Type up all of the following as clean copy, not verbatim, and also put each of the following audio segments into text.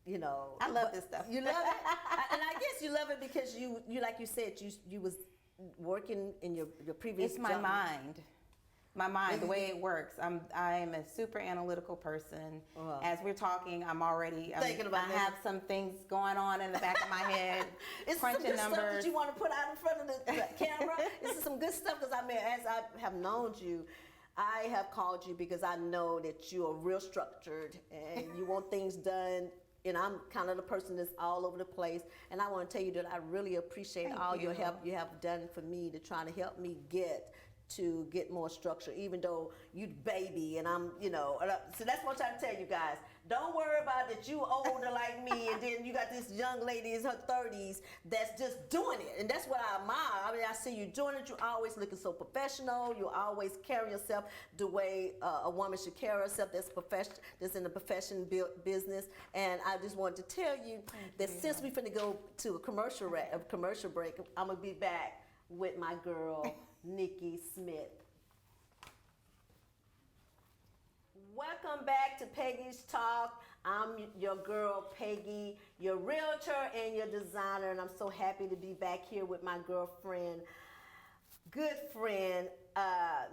you know. I love this stuff. You love it? And I guess you love it because you like you said, you was working in your previous It's my job. mind. My mind, the way it works. I'm a super analytical person. As we're talking, I'm thinking about I have some things going on in the back of my head. It's crunching some good numbers. stuff that you want to put out in front of the camera. This is some good stuff because I mean, as I have known you, I have called you because I know that you are real structured and you want things done. And I'm kind of the person that's all over the place. And I want to tell you that I really appreciate all your help you have done for me to try to help me get more structure, even though you baby and I'm, you know. So that's what I'm trying to tell you guys. Don't worry about that you older like me and then you got this young lady in her 30s that's just doing it. And that's what I admire. I mean, I see you doing it. You're always looking so professional. You always carry yourself the way a woman should carry herself that's in the profession business. And I just wanted to tell you that since we finna go to a commercial break, I'm going to be back with my girl, Nikki Smith. Welcome back to Peggy's Talk. I'm your girl, Peggy, your realtor and your designer, and I'm so happy to be back here with my girlfriend, good friend,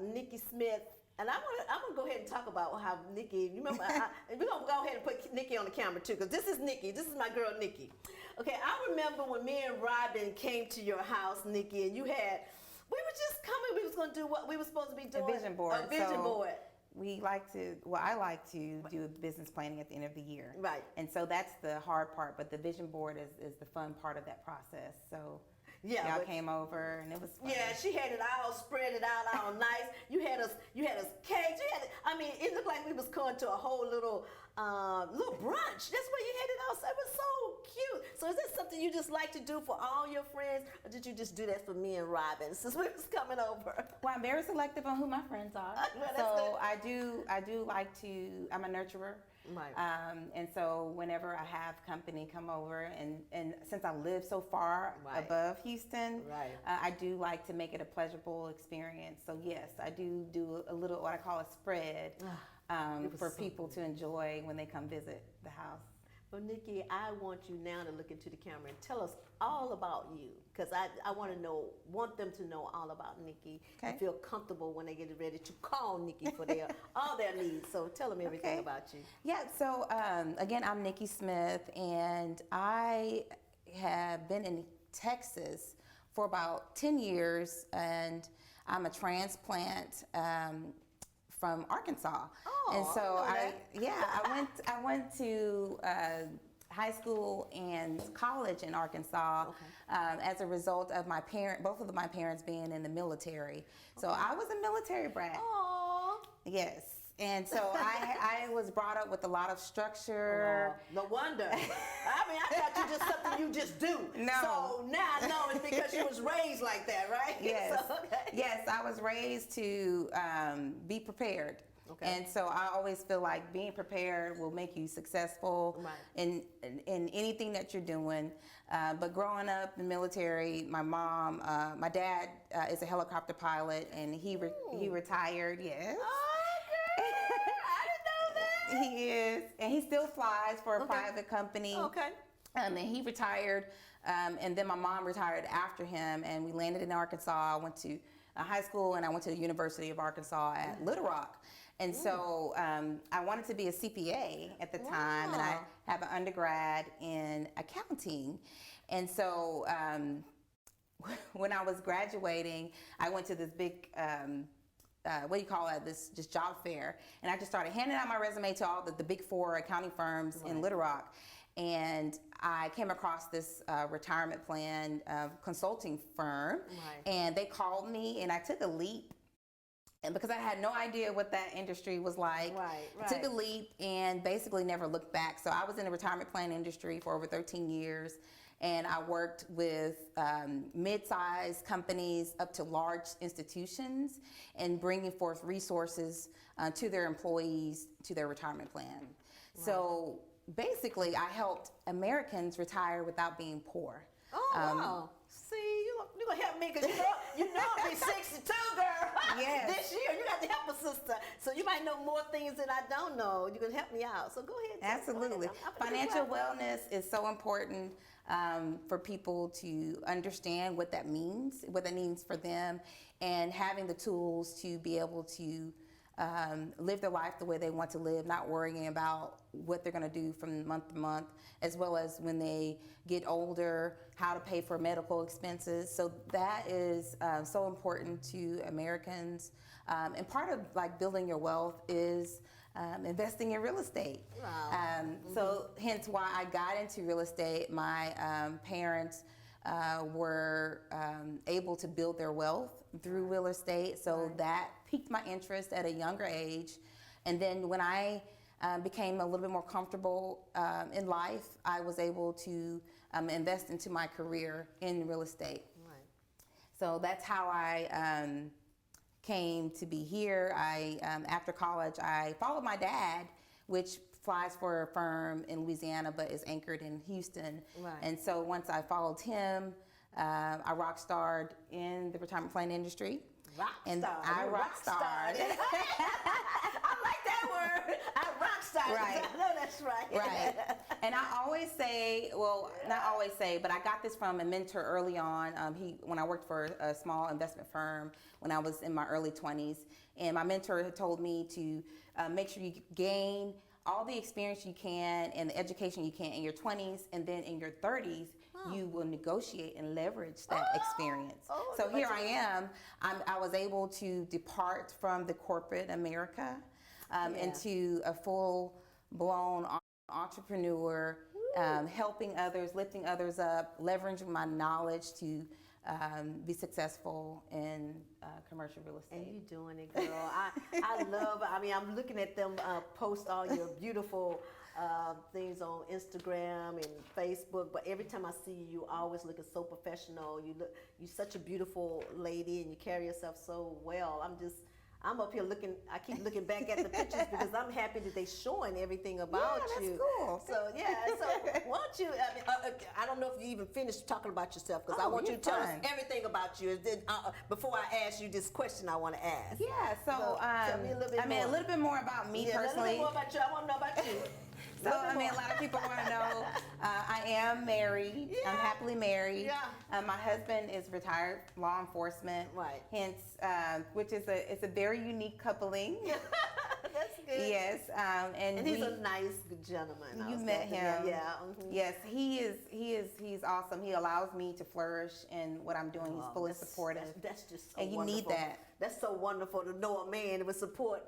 Nikki Smith. And I'm gonna go ahead and talk about how Nikki, you remember, we're gonna go ahead and put Nikki on the camera too, because this is Nikki, this is my girl Nikki. Okay, I remember when me and Robin came to your house, Nikki, and we were just coming, we was gonna do what we were supposed to be doing. A vision board. A vision board. I like to do business planning at the end of the year. Right. And so that's the hard part, but the vision board is the fun part of that process. So yeah, y'all came over and it was fun. Yeah, she had it all spread it out all nice. You had us cakes. It looked like we was going to a whole little brunch. That's where you had it all. It was so cute. So is that something you just like to do for all your friends, or did you just do that for me and Robin since we was coming over? Well, I'm very selective on who my friends are. Well, so I do like to. I'm a nurturer. Right. And so whenever I have company come over, and since I live so far above Houston, I do like to make it a pleasurable experience. So yes, I do a little what I call a spread for people to enjoy when they come visit the house. Well, Nikki, I want you now to look into the camera and tell us all about you, because I want them to know all about Nikki and feel comfortable when they get ready to call Nikki for all their needs. So tell them everything about you. Yeah, so again, I'm Nikki Smith, and I have been in Texas for about 10 years, and I'm a transplant from Arkansas. Oh, and so I went to high school and college in Arkansas as a result of both of my parents being in the military. So I was a military brat. Oh. Yes. And so I was brought up with a lot of structure. No wonder. I thought you just something you just do. No. So now I know it's because you was raised like that, right? Yes. So, Yes, I was raised to be prepared. Okay. And so I always feel like being prepared will make you successful in anything that you're doing. But growing up in the military, my dad is a helicopter pilot, and he retired. Yes. I didn't know that. He is, and he still flies for a private company. Okay. And he retired, and then my mom retired after him, and we landed in Arkansas. I went to high school, and I went to the University of Arkansas at Little Rock. And so I wanted to be a CPA at the time, and I have an undergrad in accounting. And so when I was graduating, I went to this big this job fair, and I just started handing out my resume to all the big four accounting firms in Little Rock. And I came across this retirement plan consulting firm, and they called me, and I took a leap. And because I had no idea what that industry was like, I took a leap and basically never looked back. So I was in the retirement plan industry for over 13 years, and I worked with mid-sized companies up to large institutions and bringing forth resources to their employees, to their retirement plan. So basically, I helped Americans retire without being poor. Oh, wow. See, you're gonna help me because you know I'll be 62, girl. Yes. This year you got to help a sister. So you might know more things that I don't know. You can help me out. So go ahead. Absolutely. Financial wellness is so important for people to understand what that means for them, and having the tools to be able to live their life the way they want to live, not worrying about what they're going to do from month to month, as well as when they get older, how to pay for medical expenses. So that is so important to Americans. And part of like building your wealth is investing in real estate. Wow. So hence why I got into real estate. My parents were able to build their wealth through real estate. So that piqued my interest at a younger age. And then when I became a little bit more comfortable in life, I was able to invest into my career in real estate. Right. So that's how I came to be here. After college, I followed my dad, which flies for a firm in Louisiana but is anchored in Houston. Right. And so once I followed him, I rock starred in the retirement plan industry. I rock starred. I like that word. I rock starred. Right. I know that's right. Right. And I always say, well, not always say, but I got this from a mentor early on. When I worked for a small investment firm when I was in my early 20s, and my mentor had told me to make sure you gain all the experience you can and the education you can in your 20s, and then in your 30s, you will negotiate and leverage that experience. So here I am. I was able to depart from the corporate America into a full-blown entrepreneur, helping others, lifting others up, leveraging my knowledge to be successful in commercial real estate. And you doing it, girl. I love, I'm looking at them post all your beautiful things on Instagram and Facebook, but every time I see you, you always looking so professional. You're such a beautiful lady, and you carry yourself so well. I'm up here looking. I keep looking back at the pictures because I'm happy that they're showing everything about you. Yeah, that's cool. So why don't you? I don't know if you even finished talking about yourself, because I want you to tell us everything about you. Before I ask you this question, I want to ask. Yeah. So tell me a little bit more. a little bit more about me personally. A little bit more about you. I want to know about you. So, a lot of people want to know, I am married. Yeah. I'm happily married. Yeah. My husband is retired law enforcement. Right. Hence, which is it's a very unique coupling. That's good. Yes. And he's a nice gentleman. You met him. Yeah. Mm-hmm. Yes, he's awesome. He allows me to flourish in what I'm doing. He's fully supportive. That's just so and you wonderful. need that. That's so wonderful to know a man that would support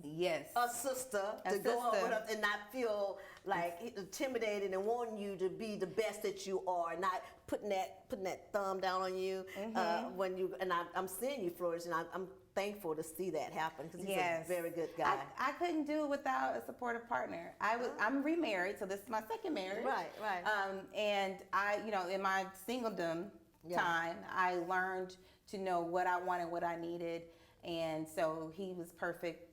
Yes. a sister to go on with us and not feel like intimidated, and wanting you to be the best that you are, not putting that thumb down on you when you. And I'm seeing you flourish, and I'm thankful to see that happen, because he's a very good guy. I couldn't do it without a supportive partner. I'm remarried, so this is my second marriage. Right. And I, in my singledom time, I learned to know what I wanted, what I needed, and so he was perfect.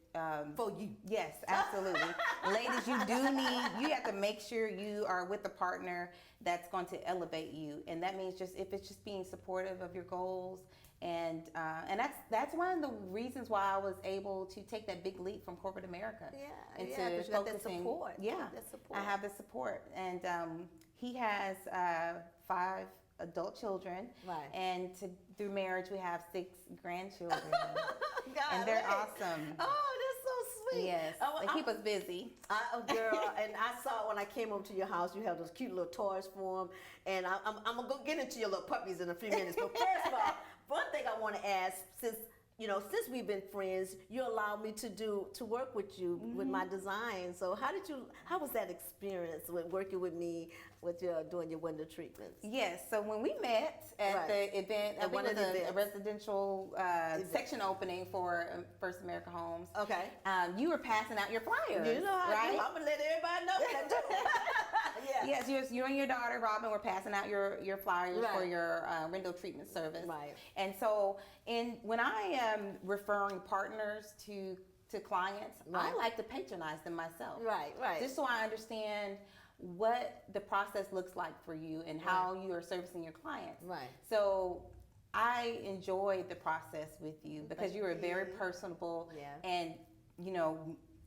For you. Yes, absolutely. Ladies, you have to make sure you are with a partner that's going to elevate you. And that means if it's just being supportive of your goals. And that's one of the reasons why I was able to take that big leap from corporate America. Because you got that support. That support. I have the support. And he has 5 adult children. Right. And through marriage, we have 6 grandchildren. And they're awesome. Oh, that's so sweet. Yes, they keep us busy. Girl, and I saw when I came over to your house, you have those cute little toys for them. And I'm going to go get into your little puppies in a few minutes. But first of all, one thing I want to ask, since we've been friends, you allowed me to work with you with my design. So how was that experience with working with me with doing your window treatments? Yes. So when we met at the event, I think it was a residential section opening for First America Homes. Okay. You were passing out your flyers. You know how right? I do. I'm gonna let everybody know what I do. Yes, you and your daughter Robin were passing out your flyers for your window treatment service. Right. And so when I am referring partners to clients, I like to patronize them myself. Right. Just so I understand what the process looks like for you and how you are servicing your clients. Right. So I enjoyed the process with you because you were very personable, and you know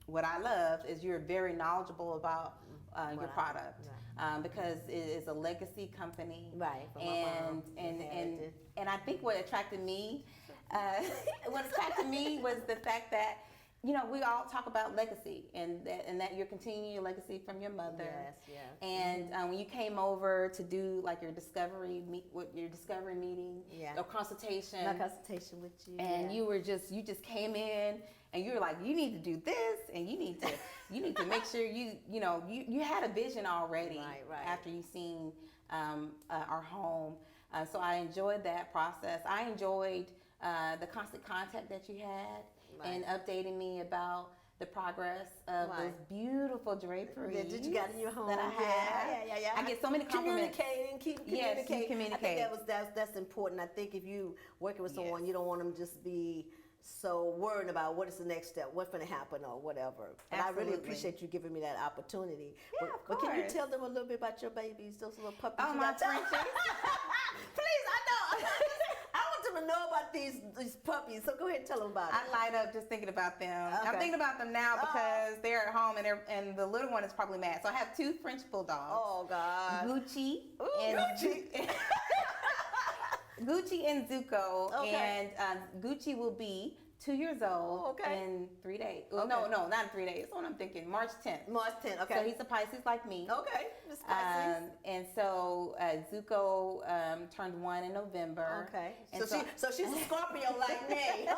what I love is you're very knowledgeable about your product, because it is a legacy company, right? From and and I think what attracted me, was the fact that we all talk about legacy, and that you're continuing your legacy from your mother. Yes, yes. And when you came over to do like your discovery meeting, or consultation, my consultation with you, and you just came in, and you were like, you need to do this, and you need to make sure you had a vision already, right. after you seen our home. So I enjoyed that process. I enjoyed the constant contact that you had. Right. And updating me about the progress of those beautiful draperies. Did you got in your home that I have? Yeah. I get so many compliments. Keep communicating. Yes, communicate. I think that's important. I think if you working with someone, you don't want them just be so worried about what is the next step, what's going to happen, or whatever. But I really appreciate you giving me that opportunity. Yeah, of course. But can you tell them a little bit about your babies, those little puppies? Oh, my Frenchies. Please, I know. I want them to know about these puppies, so go ahead and tell them about it. I light up just thinking about them. Okay. I'm thinking about them now because they're at home, and the little one is probably mad. So I have 2 French bulldogs. Oh, God. Gucci. Gucci. Gucci and Zuko. Okay. And Gucci will be 2 years old in 3 days. Okay. No, not in 3 days. That's what I'm thinking. March 10th. March 10th, okay. So he's a Pisces like me. Okay, Miss Pisces. And so Zuko turned 1 in November. Okay. And so she's a Scorpio like me. Okay.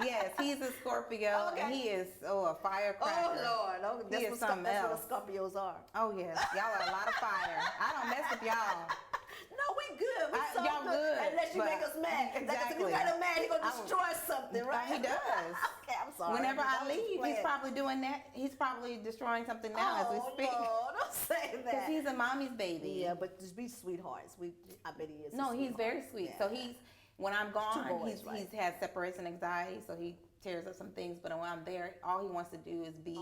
Yes, he's a Scorpio, and he is a firecracker. Oh Lord, that's what Scorpios are. Oh yes, y'all are a lot of fire. I don't mess with y'all. No, we good. We so y'all good. Unless you make us mad. Exactly. If you got him mad, he gonna destroy something, right? He does. Okay, I'm sorry. Whenever I leave, he's probably doing that. He's probably destroying something now as we speak. Oh, no, don't say that. Because he's a mommy's baby. Yeah, but just be sweethearts. I bet he is. No, he's very sweet. Yeah. So when I'm gone, boys, he's had separation anxiety, so he tears up some things. But when I'm there, all he wants to do is be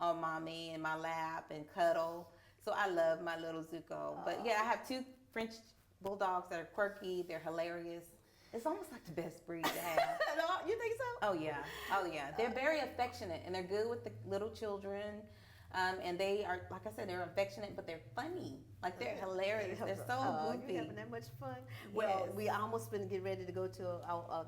on mommy in my lap and cuddle. So I love my little Zuko. But yeah, I have 2 French bulldogs that are quirky. They're hilarious. It's almost like the best breed to have. You think so? Oh yeah. They're very affectionate, and they're good with the little children. And they are, like I said, they're affectionate, but they're funny. Like they're hilarious. They're so goofy. You're having that much fun. Yes. Well, we almost been getting ready to go to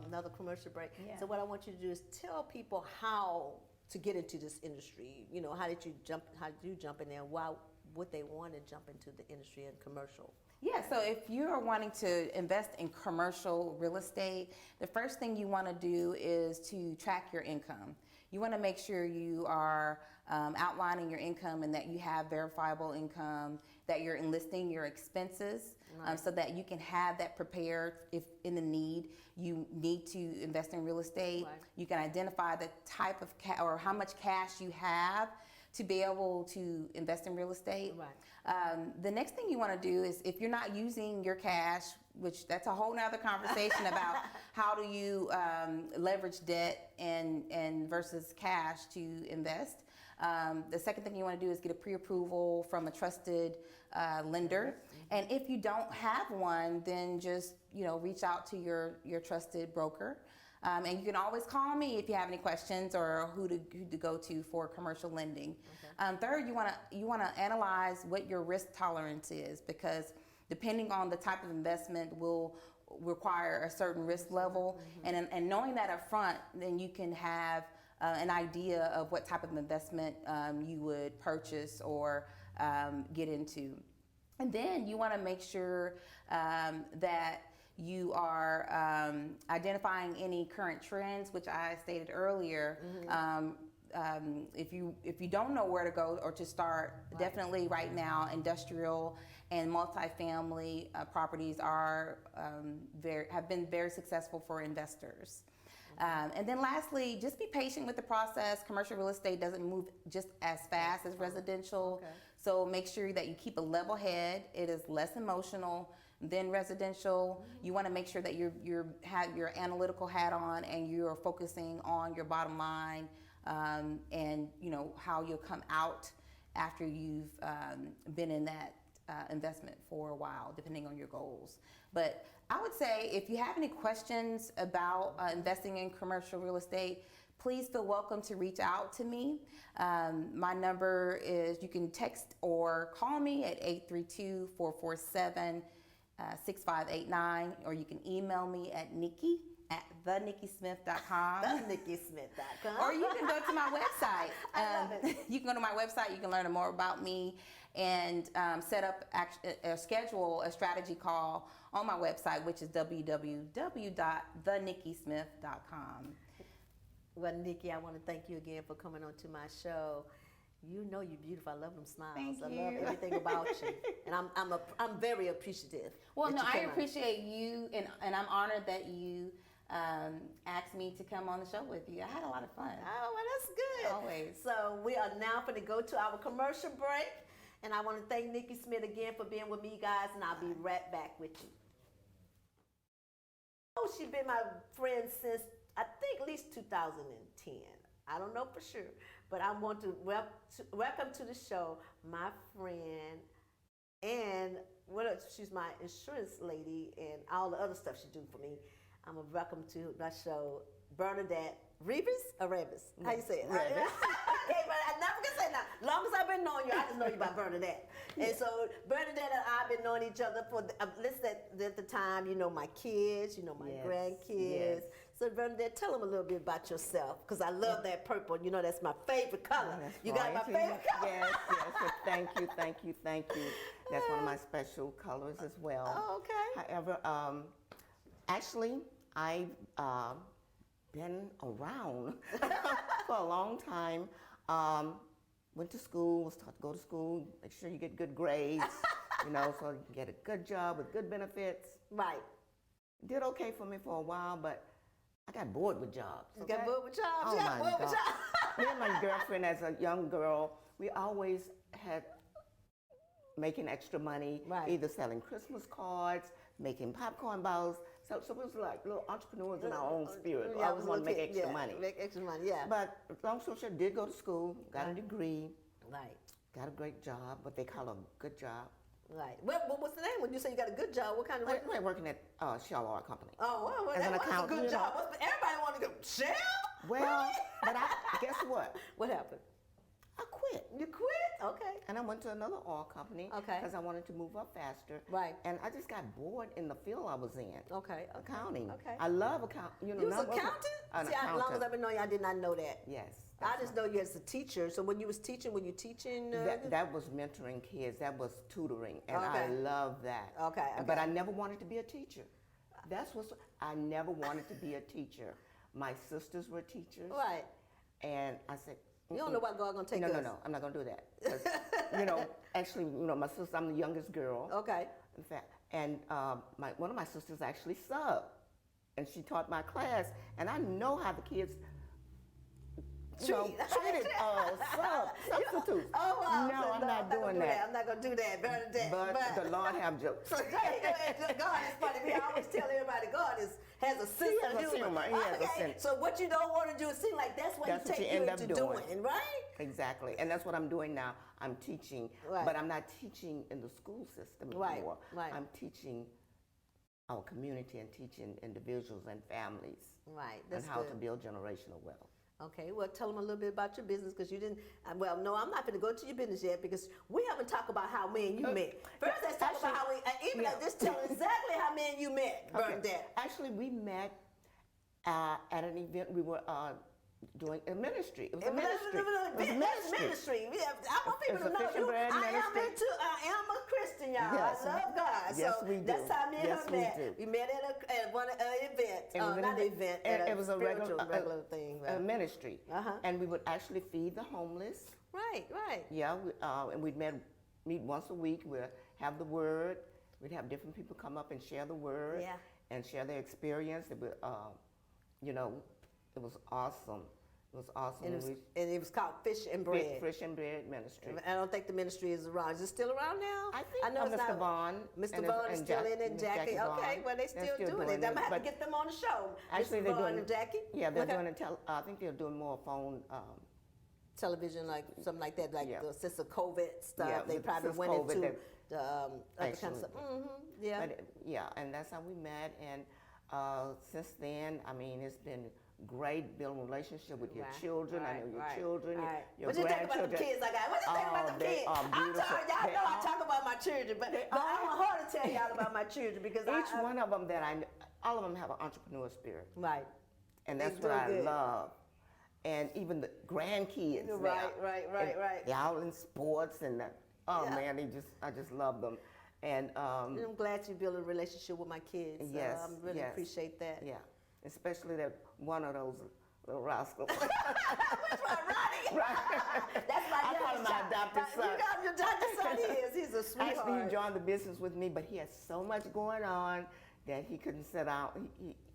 another commercial break. Yeah. So what I want you to do is tell people how to get into this industry. How did you jump in there? Why would they want to jump into the industry and commercial? Yeah, so if you're wanting to invest in commercial real estate, the first thing you want to do is to track your income. You want to make sure you are outlining your income and that you have verifiable income, that you're enlisting your expenses, so that you can have that prepared if in the need you need to invest in real estate. Right. You can identify the type of or how much cash you have to be able to invest in real estate. Right. The next thing you want to do is, if you're not using your cash, which that's a whole nother conversation about how do you leverage debt and versus cash to invest. The second thing you want to do is get a pre-approval from a trusted lender. And if you don't have one, then just reach out to your trusted broker. And you can always call me if you have any questions or who to go to for commercial lending. Okay. Third, you want to analyze what your risk tolerance is, because depending on the type of investment will require a certain risk level. And knowing that up front, then you can have an idea of what type of investment you would purchase or get into. And then you want to make sure that you are identifying any current trends, which I stated earlier. If you don't know where to go or to start, definitely right now, industrial and multifamily properties have been very successful for investors. And then lastly, just be patient with the process. Commercial real estate doesn't move just as fast as residential. Okay. So make sure that you keep a level head. It is less emotional than residential. You want to make sure that you have your analytical hat on and you're focusing on your bottom line, and how you'll come out after you've been in that investment for a while, depending on your goals. But I would say if you have any questions about investing in commercial real estate, please feel welcome to reach out to me. My number is, you can text or call me at 832-447-6589, or you can email me at nikki@thenikkismith.com. thenikkismith.com. Or you can go to my website. I love it. You can go to my website, you can learn more about me, and set up schedule a strategy call on my website, which is www.thenikkismith.com. Well, Nikki, I want to thank you again for coming on to my show. You know you're beautiful. I love them smiles. Thank I you. love everything about you, and I'm very appreciative. Well, that no, you I came on. appreciate you, and I'm honored that you asked me to come on the show with you. I had a lot of fun. Oh, well, that's good. Always. So we are now going to go to our commercial break, and I want to thank Nikki Smith again for being with me, guys, and I'll be right back with you. Oh, she's been my friend since, I think, at least 2010. I don't know for sure, but I want to welcome to the show my friend, and she's my insurance lady and all the other stuff she do for me. I'm going to welcome to my show Bernadette Rebus or Rebus? How you say it? Rebus. Okay, but I never can say that. As long as I've been knowing you, I just know you by Bernadette. And so Bernadette and I have been knowing each other for, listen, at the time, you know my kids, you know my grandkids. Yes. So Bernadette, tell them a little bit about yourself, because I love that purple. You know that's my favorite color. That's You got my royalty. favorite color. Yes, yes. Well, thank you. That's one of my special colors as well. Oh, okay. However, actually, I've been around for a long time. Went to school, was taught to go to school, make sure you get good grades, you know, so you can get a good job with good benefits. Right. Did okay for me for a while, but I got bored with jobs. You got bored with jobs. Oh You got my bored with God. jobs. Me and my girlfriend, as a young girl, we always had making extra money, Right. either selling Christmas cards, making popcorn bottles. So we was like little entrepreneurs in our own spirit. We Yeah, always want to make extra yeah, money. Make extra money, yeah. But long story short, did go to school, got a degree, Right. got a great job, what they call a good job. Right. What's the name? When you say you got a good job, what kind of work? Like working at Shell Oil Company. Oh, well, As an that was a accountant, good you know. job. Everybody want to go, Shell? Well, Really? but guess what? What happened? I quit. You quit? Okay. And I went to another oil company Okay. because I wanted to move up faster. Right. And I just got bored in the field I was in. Okay. Accounting. Okay. I love account. You know, You was not an working- accountant? An See, as long as accountant. I've been knowing you, I did not know that. Yes. I that's just right. know you as a teacher. So when you was teaching, teaching? That was mentoring kids. That was tutoring, and I Okay. love that. Okay, But okay. I never wanted to be a teacher. That's what I never wanted to be a teacher. My sisters were teachers, Right. and I said, You don't know what God gonna take no, us. no, I'm not gonna do that. 'Cause, you know, actually, you know, my sister, I'm the youngest girl. Okay. In fact, and one of my sisters actually subbed, and she taught my class, and I know how the kids treated substitutes. Oh, wow. No, So I'm not doing that. I'm not gonna do that. Bernadette. But the Lord have jokes. God is funny. We always tell everybody God has a sense has of a humor. He has a sense. So what you don't want to do is seem like that's what That's you what take you you end into up doing. doing, right? Exactly, and that's what I'm doing now. I'm teaching, Right. but I'm not teaching in the school system Right, anymore. right. I'm teaching our community and teaching individuals and families Right. on That's how good. to build generational wealth. Okay, well, tell them a little bit about your business because you didn't. Well, no, I'm not going to go to your business yet because we haven't talked about how me and you met. First, let's talk about how we. Even yeah. just tell exactly how me and you met, Bernadette. Actually, we met at an event. We were doing a ministry. It was a ministry. It was a Ministry. I want people It's to a know fish and you. bread I ministry. am a Christian, y'all. Yes. I love God. Yes, so we do. that's how me and Yes, her we met. do. We met at one event. It was Not an event. At it was a spiritual, regular thing. a Right. ministry. Uh-huh. And we would actually feed the homeless. Right. Yeah, and we'd meet once a week. We'd have the word. We'd have different people come up and share the word Yeah. and share their experience. It was, you know, it was awesome. It was awesome. And it was called Fish and Bread. Fish and Bread Ministry. I don't think the ministry is around. Is it still around now? I think know it's Mr. not. Vaughn. Mr. Vaughn is still in it, and Jackie. Vaughn. Okay, well, they're still doing it. I'm going to have to but get them on the show. Actually, Mr. they're Vaughn doing and Jackie? Yeah, they're Okay. doing I think they're doing more phone television, like something like that, like Yeah. since the COVID stuff, Yeah, they probably since went COVID, into that- the other kind of Actually, stuff. Yeah. But yeah, and that's how we met. And since then, I mean, it's been great building a relationship with your Right, children. I right, know your right, children, right. your What you think about the grandchildren. kids I got? What you think about the they kids? are I'm beautiful. sorry, y'all They know I are- talk about my children, but I want her to tell y'all about my children because Each one of them that I know, all of them have an entrepreneur spirit. Right. And They that's what do I good. love. And even the grandkids now. Right, right. They're all in sports and Yeah. man, I just love them. And I'm glad you build a relationship with my kids. Yes, I really yes. appreciate that. yeah, especially that one of those little rascals. Which one, Ronnie? Right. That's my I call him youngest my child. adopted son. You got your adopted son. He is. He's a sweetheart. Actually, he joined the business with me, but he has so much going on that he couldn't sit down.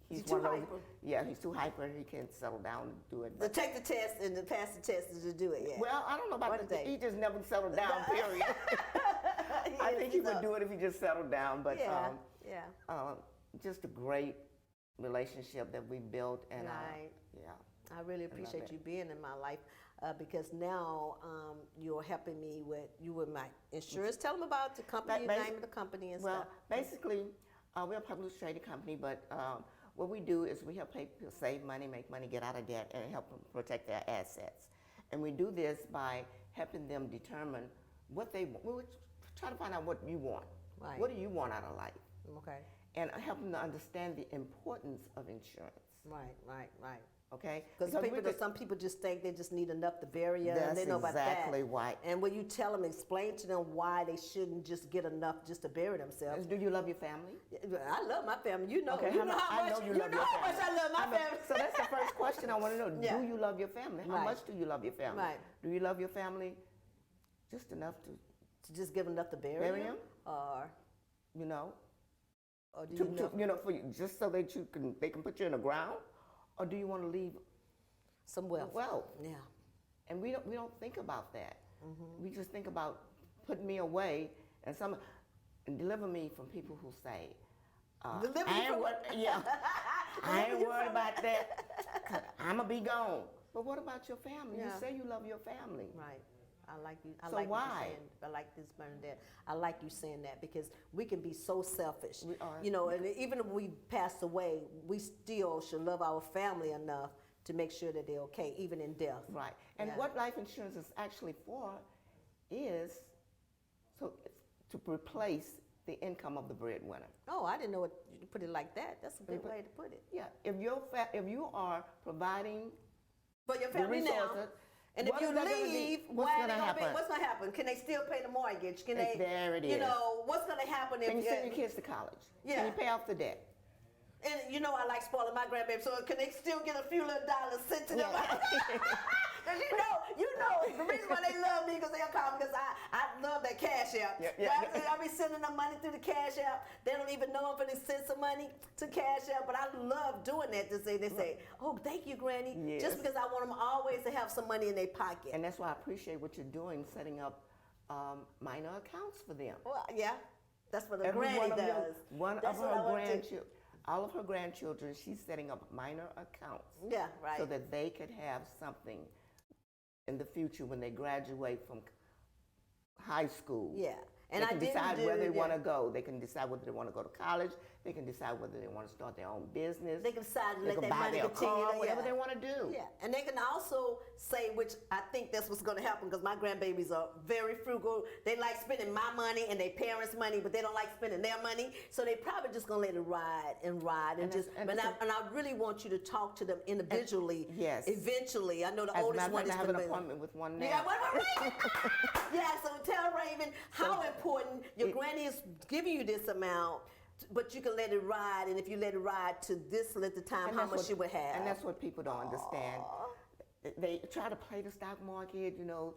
He's He's too one of those. hyper. Yeah, he's too hyper. He can't settle down and do it. To take the test and to pass the test and to do it, yeah. Well, I don't know about What that. a day. He just never settled down. Period. I think he would do it if he just settled down. But Yeah. just a great relationship that we built, and Right. yeah. I really appreciate it. you being in my life because now you're helping me with my insurance. Tell them about the company, Ba- the basi- name of the company and Well, stuff. basically, we're a publicly traded company, but what we do is we help people save money, make money, get out of debt, and help them protect their assets. And we do this by helping them determine what they want. We try to find out what you want. Right. What do you want out of life? Okay. And help them to understand the importance of insurance. Right. Okay? Because some people just think they just need enough to bury you, and That's they know about exactly that. right. And when you tell them, explain to them why they shouldn't just get enough just to bury themselves. Do you love your family? I love my family. You know, Okay, you know how much. you love your how much family. I love my I know. family. So that's the first question I want to know. Yeah. Do you love your family? How Right. much do you love your family? Right. Do you love your family just enough to, To just give enough to bury Bury them, or you know, do to, you know you know, for you, just so that they can put you in the ground, or do you want to leave some wealth? wealth? Yeah. And we don't think about that. Mm-hmm. We just think about putting me away and deliver me from people who say, Deliver I you ain't from wor- yeah, I ain't worried about that. 'Cause I'ma be gone. But what about your family? You Yeah. say you love your family. Right. I like you. I So like what why? you're saying. I like this, Bernadette. I like you saying that because we can be so selfish. We are. You know, and even if we pass away, we still should love our family enough to make sure that they're okay, even in death. Right. And Yeah. what life insurance is actually for is it's to replace the income of the breadwinner. Oh, I didn't know you put it like that. That's a good But- way to put it. Yeah. If you are providing But your the family now. resources, And if what you is that gonna be? leave, What's why gonna they gonna be, happen? what's gonna happen? Can they still pay the mortgage? Can they? There it You is. know, what's gonna happen if Can you send your kids to college? Yeah. Can you pay off the debt? And you know I like spoiling my grandbaby, so can they still get a few little dollars sent to them? Yeah. Cause you know, the reason why they love me because they'll call me because I love that cash app. Yeah. I be sending them money through the cash app. They don't even know I'm finna send some money to cash app, but I love doing that. They say, oh, thank you, Granny. Yes. Just because I want them always to have some money in their pocket. And that's why I appreciate what you're doing, setting up minor accounts for them. Well, yeah, that's what a Every granny one of does. one That's of what I her wanna do. grandchildren, all of her grandchildren, she's setting up minor accounts Yeah, right. so that they could have something in the future when they graduate from high school. Yeah. And they I can didn't decide do where they yeah. want to go. They can decide whether they want to go to college. They can decide whether they want to start their own business. They can decide to They let can that buy money their continue. car, to, whatever yeah. they want to do. Yeah, and they can also say, which I think that's what's going to happen because my grandbabies are very frugal. They like spending my money and their parents' money, but they don't like spending their money. So they probably just going to let it ride and ride and just. and I really want you to talk to them individually. yes. Eventually, I know the As a oldest matter one of is fact, I have an gonna be- appointment with one now. Yeah, what Raven? Yeah, so tell Raven how important your granny is giving you this amount, but you can let it ride, and if you let it ride to this length of time, And how that's much what- you would have. And that's what people don't understand. They try to play the stock market, you know,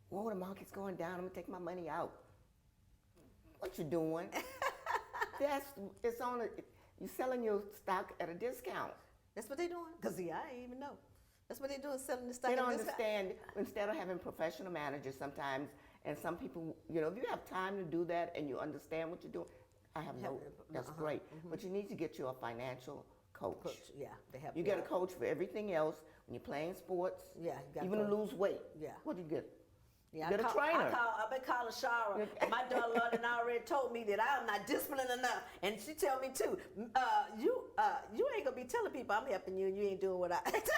well, the market's going down, I'm gonna take my money out. What you doing? You're selling your stock at a discount. That's what they're doing. Because, I didn't even know. That's what they're doing, selling the stock. They don't at this understand, instead of having professional managers sometimes, and some people, you know, if you have time to do that and you understand what you're doing, that's great. But you need to get you a financial coach. Coach, yeah, they have. You get a coach for everything else. when you're playing sports, Yeah, you gotta even to play. lose weight. Yeah. What do you get? Yeah, Get a trainer. I've been calling Shara. My daughter London already told me that I'm not disciplined enough, and she tell me too. You ain't gonna be telling people I'm helping you, and you ain't doing what I tell you to do.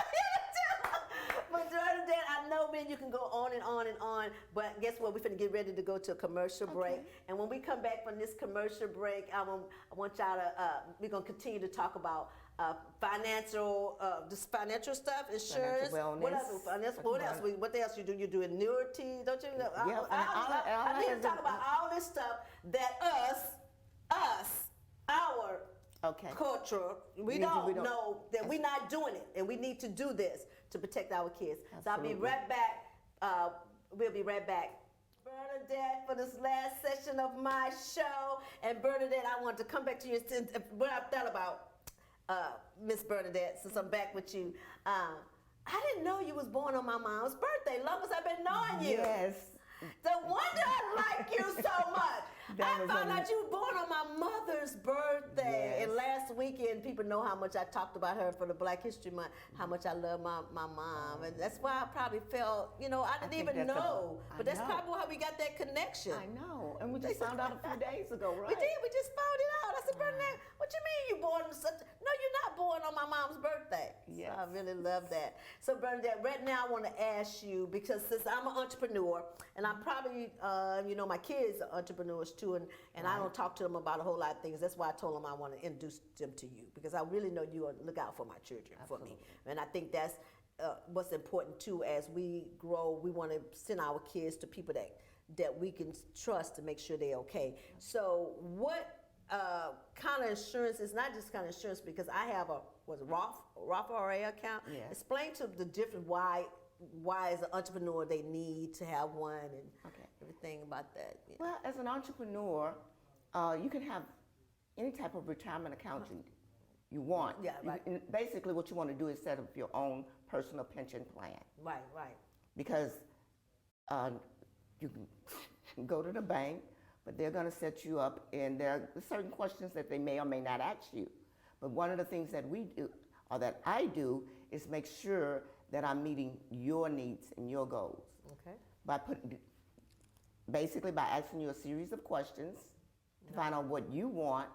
But other than that, I know, man, you can go on and on and on. But guess what? We're finna get ready to go to a commercial break, and when we come back from this commercial break, I want y'all to. We're gonna continue to talk about. This financial stuff, insurance, Financial what wellness. else? What else? What else you do? You do annuity, don't you? Yeah, I need to talk about all this stuff that our culture, we don't know that we're not doing it, and we need to do this to protect our kids. So I'll be right back. We'll be right back. Bernadette, for this last session of my show, and Bernadette, I want to come back to you and what I thought about. Miss Bernadette, since I'm back with you, I didn't know you was born on my mom's birthday. Long as I've been knowing you. Yes. No wonder I like you so much. I found out you were born on my mother's birthday. Yes. And last weekend, people know how much I talked about her for the Black History Month, how much I love my mom. And that's why I probably felt, I didn't even know. But that's probably how we got that connection. I know. And we just found out a few days ago, right? We did. We just found it out. I said, Bernadette, what you mean you born on such? No, you're not born on my mom's birthday. Yes. So I really love that. So Bernadette, right now I want to ask you, because since I'm an entrepreneur, and I'm probably, my kids are entrepreneurs too, and I don't talk to them about a whole lot of things. That's why I told them I want to introduce them to you, because I really know you look out for my children, for me. And I think that's what's important too. As we grow, we want to send our kids to people that we can trust to make sure they're okay. So what kind of insurance, it's not just kind of insurance, because I have a Roth IRA account. Yeah. Explain to the difference why as an entrepreneur they need to have one, and everything about that. Yeah. Well, as an entrepreneur, you can have any type of retirement account you want. Yeah, right. Basically, what you want to do is set up your own personal pension plan. Right. Because you can go to the bank, but they're going to set you up, and there are certain questions that they may or may not ask you. But one of the things that we do, or that I do, is make sure that I'm meeting your needs and your goals. Okay. Basically by asking you a series of questions to find out what you want,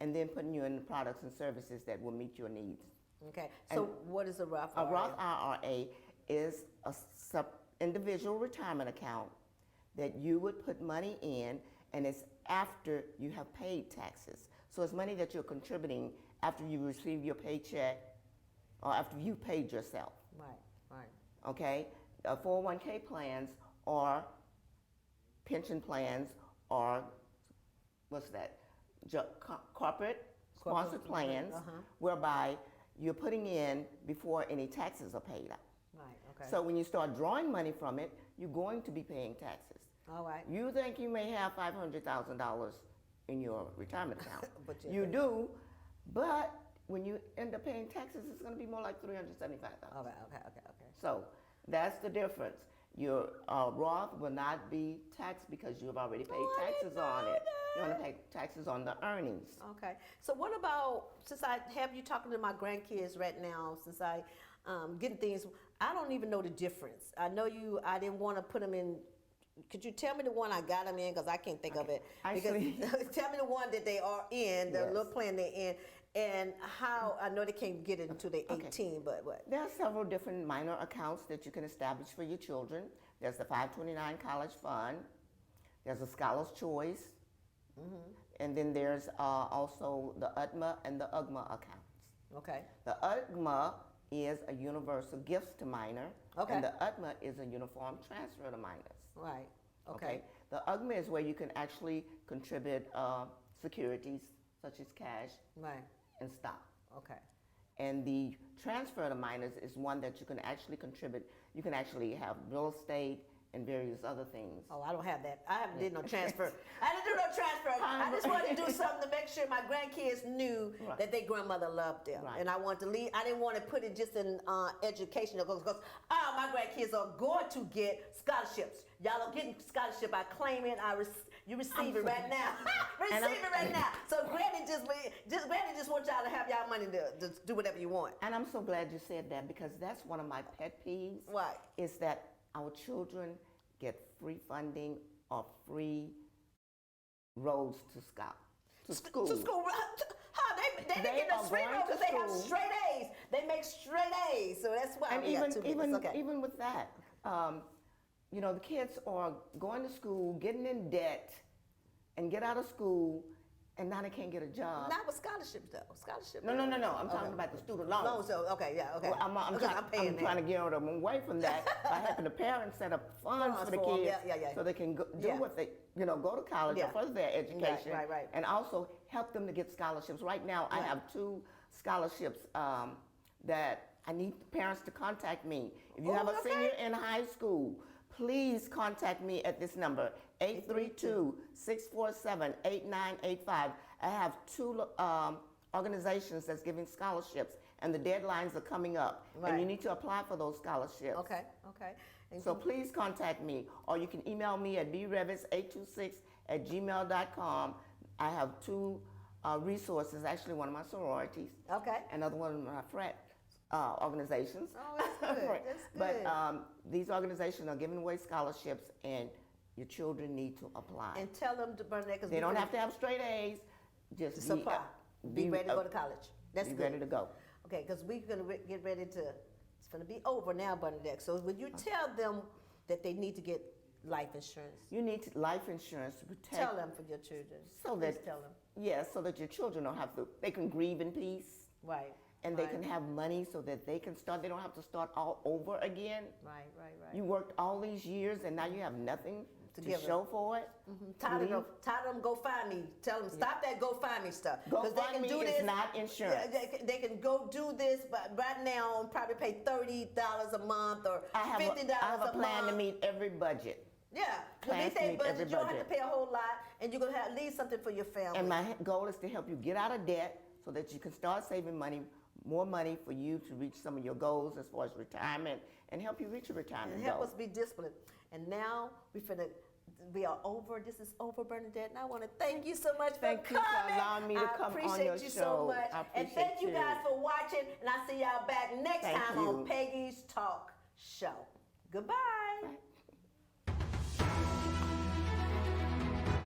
and then putting you in the products and services that will meet your needs. Okay. So what is a Roth IRA? A Roth IRA is a individual retirement account that you would put money in, and it's after you have paid taxes. So it's money that you're contributing after you receive your paycheck or after you paid yourself. Right. Okay? 401k plans or pension plans or corporate sponsored plans, whereby you're putting in before any taxes are paid out. Right. Okay. So when you start drawing money from it, you're going to be paying taxes. All right. You think you may have $500,000 in your retirement account. But you do, but when you end up paying taxes, it's going to be more like $375,000. Okay. So that's the difference. Your Roth will not be taxed because you've already paid taxes on it. You're going to pay taxes on the earnings. Okay. So what about, since I have you talking to my grandkids right now, since I getting things, I don't even know the difference. I know I didn't want to put them in. Could you tell me the one I got them in, because I can't think of it. Actually, tell me the one that they are in, the Yes. little plan they're in, and how, I know they can't get it until they're 18, but what? There are several different minor accounts that you can establish for your children. There's the 529 College Fund. There's a Scholar's Choice. And then there's also the UTMA and the UGMA accounts. Okay. The UGMA is a universal gifts to minor, Okay. and the UTMA is a uniform transfer to minors. Right. Okay. The UGMA is where you can actually contribute securities such as cash Right. and stock. Okay. And the transfer to minors is one that you can actually contribute. You can actually have real estate and various other things. Oh, I don't have that. I haven't did no transfer. I didn't do no transfer. I just wanted to do something to make sure my grandkids knew that their grandmother loved them. Right. And I wanted to leave. I didn't want to put it just in education because my grandkids are going to get scholarships. Y'all are getting scholarship. I claim it. You receive it right now. Receive it right now. So Granny just wants y'all to have y'all money to do whatever you want. And I'm so glad you said that because that's one of my pet peeves. Right. Is that our children get free funding or free roads to school. To school. How they get the free road because they have straight A's. They make straight A's. So that's why And we got 2 minutes. Okay. even with that, you know, the kids are going to school, getting in debt, and get out of school, and now they can't get a job. Not with scholarships though. Scholarship. No. I'm talking about the student loans. Loans. So okay, yeah, okay. Well, I'm trying to get them away from that by helping the parents set up funds for the kids, so they can do what they, go to college or further their education, right. and also help them to get scholarships. Right now, I have 2 scholarships that I need parents to contact me. If you have a senior in high school, please contact me at this number, 832-647-8985. I have 2 organizations that's giving scholarships, and the deadlines are coming up. Right. And you need to apply for those scholarships. Okay. And So please contact me, or you can email me at brevis826@gmail.com. I have 2 resources, actually one of my sororities, another one of my frat organizations. Oh, that's good. That's good. But these organizations are giving away scholarships, and your children need to apply. And tell them to Bernadette because They don't have to have straight A's. Just apply. Be ready to go to college. That's be good. ready to go. Okay, because we're gonna get ready to. It's gonna be over now, Bernadette. So would you tell them that they need to get life insurance? You need life insurance to protect. Tell them for your children. So Please that tell them. Yes, so that your children don't have to. They can grieve in peace. Right. And they can have money so that they can start. They don't have to start all over again. Right. You worked all these years, and now you have nothing to show for it. Tired of them GoFundMe. Tell them stop that GoFundMe stuff. GoFundMe is not insurance. They can go do this, but right now probably pay $30 a month or $50 a month. I have a plan to meet every budget. Yeah, you meet that budget. You don't have to pay a whole lot, and you're gonna leave something for your family. And my goal is to help you get out of debt so that you can start saving money, more money for you to reach some of your goals as far as retirement, and help you reach your retirement and help goals. us be disciplined. And now we are over. This is over, Bernadette. And I want to thank you so much for coming. Thank you for allowing me to come on your show. I appreciate you so much. And thank you guys for watching. And I'll see y'all back next time on Peggy's Talk Show. Goodbye.